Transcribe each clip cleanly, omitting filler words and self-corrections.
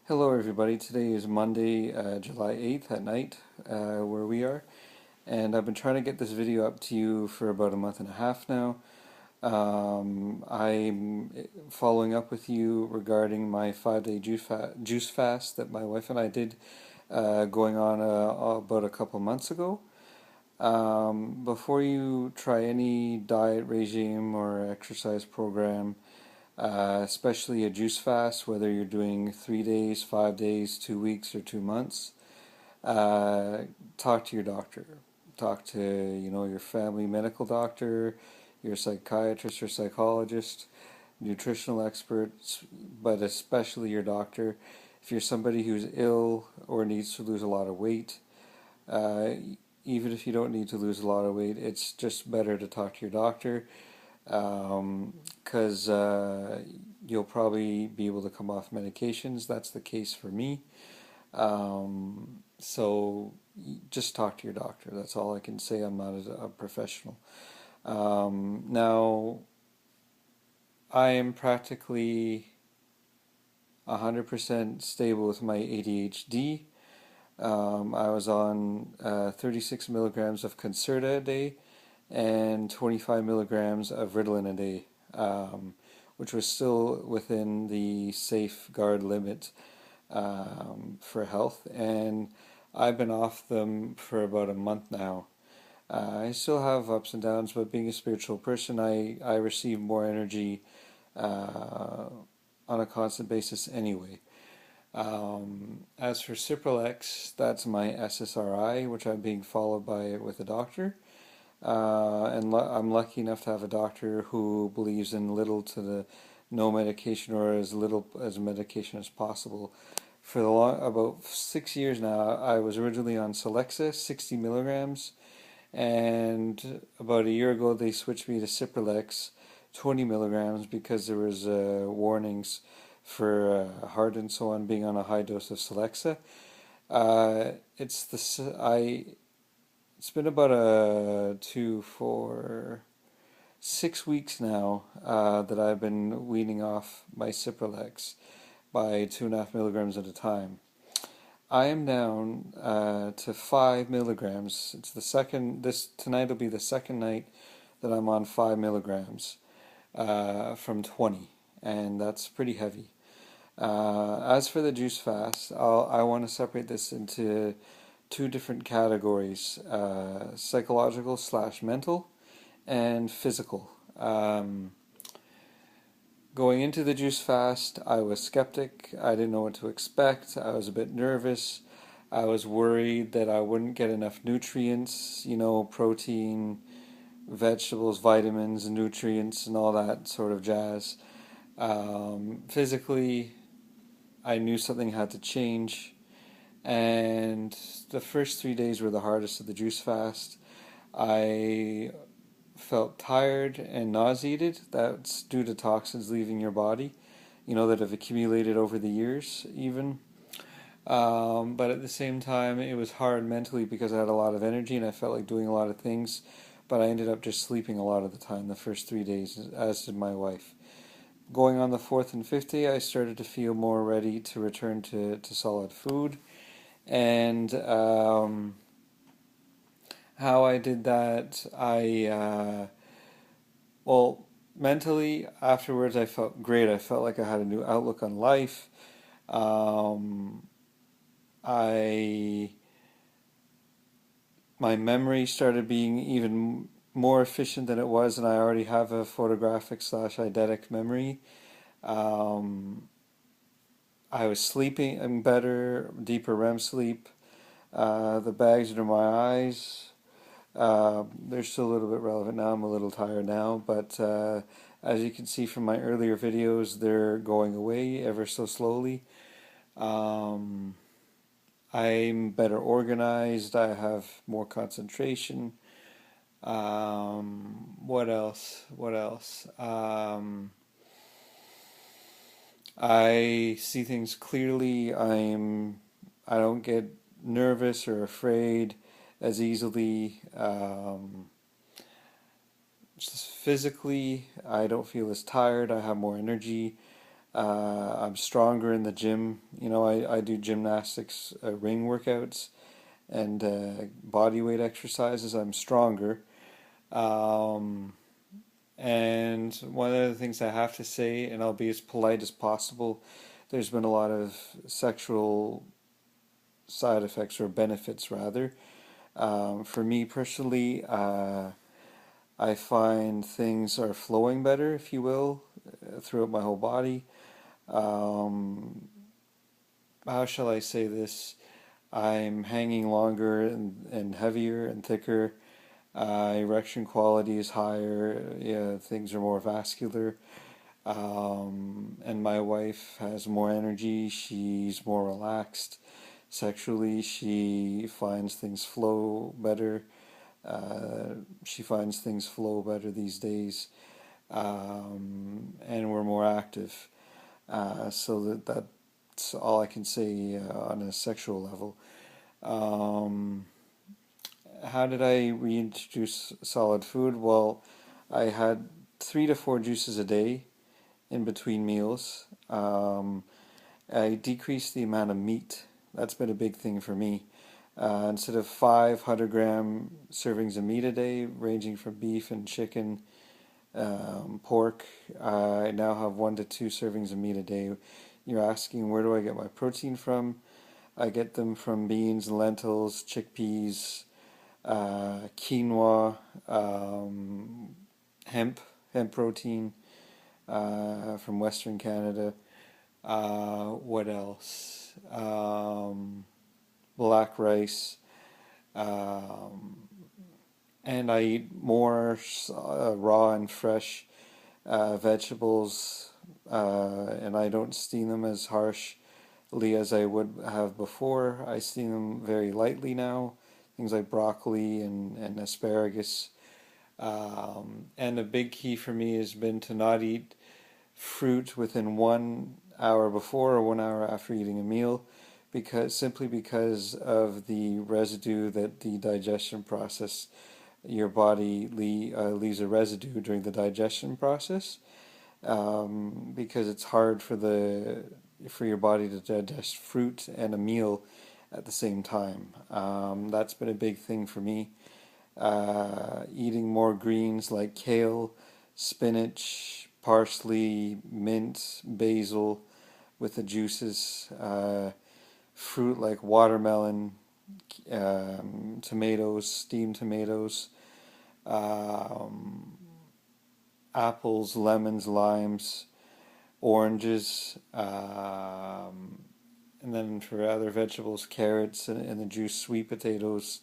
Hello, everybody. Today is Monday, July 8th at night, where we are. And I've been trying to get this video up to you for about a month and a half now. I'm following up with you regarding my 5-day juice fast that my wife and I did going on about a couple months ago. Before you try any diet regime or exercise program, especially a juice fast, whether you're doing 3 days, 5 days, 2 weeks, or 2 months, uh, talk to your doctor. Talk to your family medical doctor, your psychiatrist or psychologist, nutritional experts, but especially your doctor. If you're somebody who's ill or needs to lose a lot of weight, uh, even if you don't need to lose a lot of weight, it's just better to talk to your doctor because you'll probably be able to come off medications. That's the case for me. So just talk to your doctor. That's all I can say. I'm not a professional. Now, I am practically 100% stable with my ADHD. I was on 36 milligrams of Concerta a day and 25 milligrams of Ritalin a day, which was still within the safeguard limit for health. And I've been off them for about a month now. I still have ups and downs, but being a spiritual person, I receive more energy on a constant basis anyway. As for Cipralex, that's my SSRI, which I'm being followed by with a doctor. I'm lucky enough to have a doctor who believes in little to the no medication or as little as medication as possible. For about 6 years now, I was originally on Celexa, 60 milligrams, and about a year ago they switched me to Cipralex, 20 milligrams, because there was warnings for heart and so on being on a high dose of Celexa. It's the I It's been about 6 weeks now that I've been weaning off my Cipralex by 2.5 milligrams at a time. I am down to 5 milligrams. It's the second. This tonight will be the second night that I'm on 5 milligrams from 20, and that's pretty heavy. As for the juice fast, I want to separate this into two different categories: psychological slash mental and physical. Going into the juice fast, I was skeptic. I didn't know what to expect. I was a bit nervous. I was worried that I wouldn't get enough nutrients, protein, vegetables, vitamins, nutrients, and all that sort of jazz. Physically, I knew something had to change, and the first 3 days were the hardest of the juice fast. I felt tired and nauseated. That's due to toxins leaving your body, that have accumulated over the years, even. But at the same time, it was hard mentally because I had a lot of energy and I felt like doing a lot of things, but I ended up just sleeping a lot of the time the first 3 days, as did my wife. Going on the fourth and fifth day, I started to feel more ready to return to solid food. And how I did that, well, mentally, afterwards, I felt great. I felt like I had a new outlook on life. Um, I my memory started being even more efficient than it was, and I already have a photographic slash eidetic memory. Um, I was sleeping better, deeper REM sleep. The bags under my eyes, they're still a little bit relevant now. I'm a little tired now, but as you can see from my earlier videos, they're going away ever so slowly. Um, I'm better organized. I have more concentration. What else? What else? I see things clearly. I don't get nervous or afraid as easily. Just physically, I don't feel as tired. I have more energy. I'm stronger in the gym. I do gymnastics, ring workouts, and body weight exercises. I'm stronger. Um, and one of the things I have to say, and I'll be as polite as possible, there's been a lot of sexual side effects or benefits rather. For me personally, I find things are flowing better, if you will, throughout my whole body. Um, how shall I say this? I'm hanging longer and heavier and thicker. Erection quality is higher. Yeah, things are more vascular. And my wife has more energy. She's more relaxed sexually. She finds things flow better. She finds things flow better these days. And we're more active. So that's all I can say on a sexual level. Um, how did I reintroduce solid food? Well, I had 3 to 4 juices a day in between meals. I decreased the amount of meat. That's been a big thing for me. Instead of 500-gram servings of meat a day, ranging from beef and chicken, pork, I now have 1 to 2 servings of meat a day. You're asking where do I get my protein from? I get them from beans, lentils, chickpeas, quinoa, hemp, hemp protein from Western Canada. What else? Black rice. Um, and I eat more raw and fresh vegetables, and I don't steam them as harshly as I would have before. I steam them very lightly now. Things like broccoli and asparagus. And a big key for me has been to not eat fruit within 1 hour before or 1 hour after eating a meal, because of the residue that the digestion process, your body leaves a residue during the digestion process, because it's hard for your body to digest fruit and a meal at the same time. That's been a big thing for me. Eating more greens like kale, spinach, parsley, mint, basil with the juices, fruit like watermelon, tomatoes, steamed tomatoes, um, apples, lemons, limes, oranges, and then for other vegetables, carrots and the juice, sweet potatoes,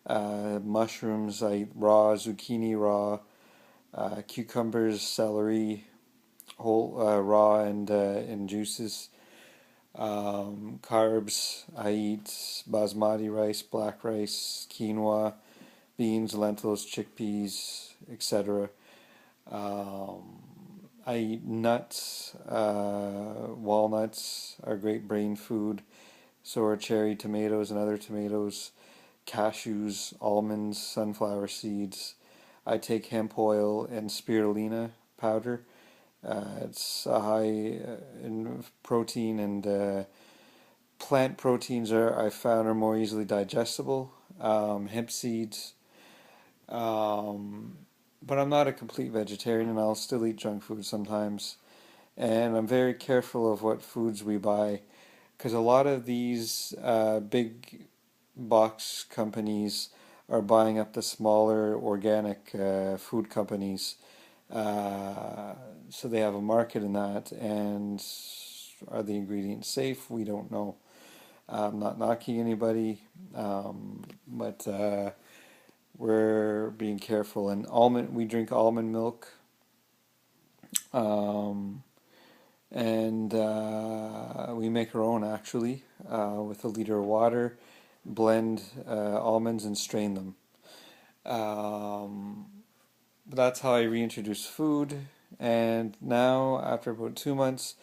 mushrooms, I eat raw, zucchini raw, cucumbers, celery, whole raw and in juices. Carbs, I eat basmati rice, black rice, quinoa, beans, lentils, chickpeas, etc. I eat nuts. Walnuts are great brain food. So are cherry tomatoes and other tomatoes, cashews, almonds, sunflower seeds. I take hemp oil and spirulina powder. It's high in protein, and plant proteins I found are more easily digestible. Hemp seeds. Um, but I'm not a complete vegetarian, and I'll still eat junk food sometimes. And I'm very careful of what foods we buy, because a lot of these big box companies are buying up the smaller organic food companies. So they have a market in that, and are the ingredients safe? We don't know. I'm not knocking anybody, but we're being careful. And we drink almond milk, um, and we make our own actually with a liter of water. Blend almonds and strain them. Um, that's how I reintroduce food. And now, after about 2 months,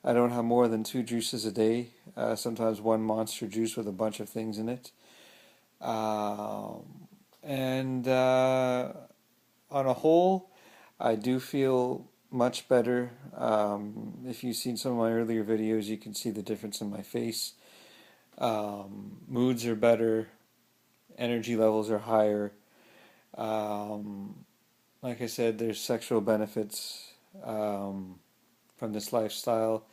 I don't have more than 2 juices a day. Sometimes one monster juice with a bunch of things in it. And on a whole, I do feel much better. If you've seen some of my earlier videos, you can see the difference in my face. Moods are better, energy levels are higher. Um, like I said, there's sexual benefits from this lifestyle.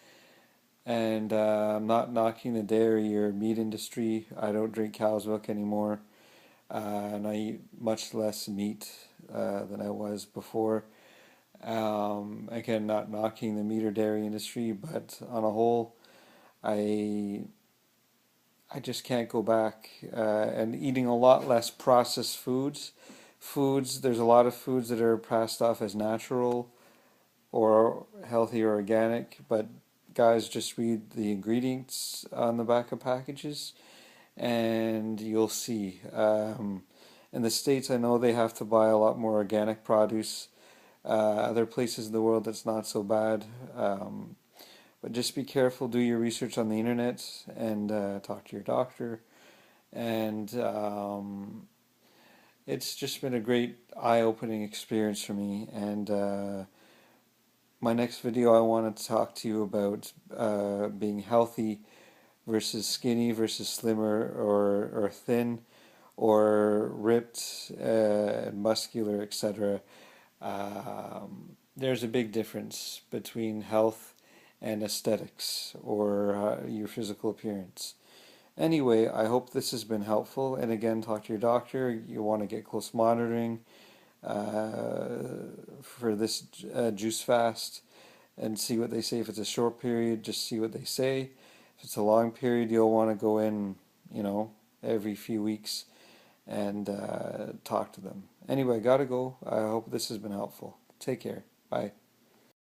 And I'm not knocking the dairy or meat industry. I don't drink cow's milk anymore. And I eat much less meat than I was before. Again, not knocking the meat or dairy industry, but on a whole, I I just can't go back. And eating a lot less processed foods. There's a lot of foods that are passed off as natural or healthy or organic, but guys, just read the ingredients on the back of packages and you'll see. In the States, I know they have to buy a lot more organic produce. Other places in the world, it's not so bad. But just be careful, do your research on the internet, and talk to your doctor. And it's just been a great eye-opening experience for me. And my next video, I want to talk to you about being healthy versus skinny versus slimmer or thin or ripped and muscular, etc. There's a big difference between health and aesthetics or your physical appearance. Anyway, I hope this has been helpful. And again, talk to your doctor. You want to get close monitoring for this juice fast and see what they say. If it's a short period, just see what they say. If it's a long period, you'll want to go in, every few weeks and talk to them. Anyway, gotta go. I hope this has been helpful. Take care. Bye.